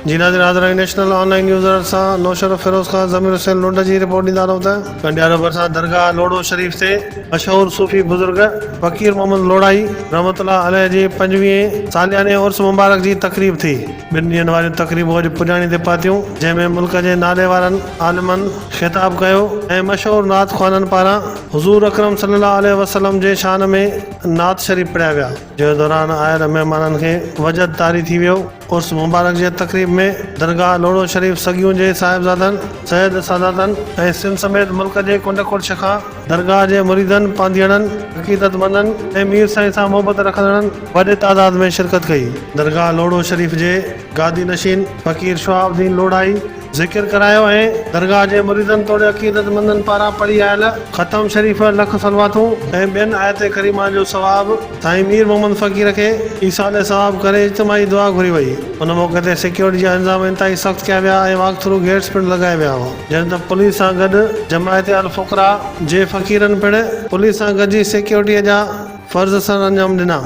जी नाज़रीन, हाज़िर national online न्यूज़र सां नौशर फिरोज़ खान ज़मीर हुसैन लोड जी रिपोर्ट ॾींदा रहूं था। कंडियारो भरिसां दरगाह लोड़ो शरीफ़ से मशहूर सूफ़ी बुज़ुर्ग फ़कीर मोहम्मद लोड़ाई रहमतुल्लाह अलैह जी 25 सालियाने उर्स मुबारक जी तकरीब थी। 2 ॾींहंनि वारियूं तकरीबूं अॼु पुॼाणी ते पहुतियूं, जंहिंमें मुल्क जे नाले वारनि आलिमनि ख़िताब कयो ऐं मशहूर नात ख़्वाननि पारां हुज़ूर अकरम सल्लल्लाहु अलैहि वसल्लम जे शान में नात शरीफ़ पढ़िया विया, जंहिं दौरान आयल महिमाननि खे वजद तारी थी वियो। उर्स मुबारक जे तकरीब में दरगाह लोड़ो शरीफ़ सगियूं जे साहिबज़ादनि सैयद सादातनि ऐं सिंध समेत मुल्क जे कुंड कुर्श खां दरगाह जे मुरीदनि पांधीअड़नि अक़ीदतमंदनि ऐं मीर साईं सां मोहबत रखंदड़नि वॾे तादाद में शिरकत कई। दरगाह लोड़ो शरीफ़ जे गादी नशीन फ़कीर शहाबुद्दीन लोड़ाई ज़िक्र करायो ऐं दरगाह जे मुरीदनि तोड़े अक़ीदतमंदनि पारां पढ़ी आयल ख़तम शरीफ़ लख सलवातूं ऐं ॿियनि आयत करीमा जो सवाब साईं मीर मोहम्मद फ़कीर खे ईसाले सवाब करे इज्तिमाही दुआ घुरी वई। उन मौक़े ते सिक्योरिटी जा इंतज़ाम इंतहाई सख़्तु कया विया ऐं वाक थ्रू गेट्स पिणु लॻाया विया हुआ, जंहिं त पुलिस सां गॾु जमायत अल फ़ुक़रा जे फ़कीरनि पिणु पुलिस सां गॾिजी सिक्योरिटीअ जा फ़र्ज़ सर अंजाम ॾिना।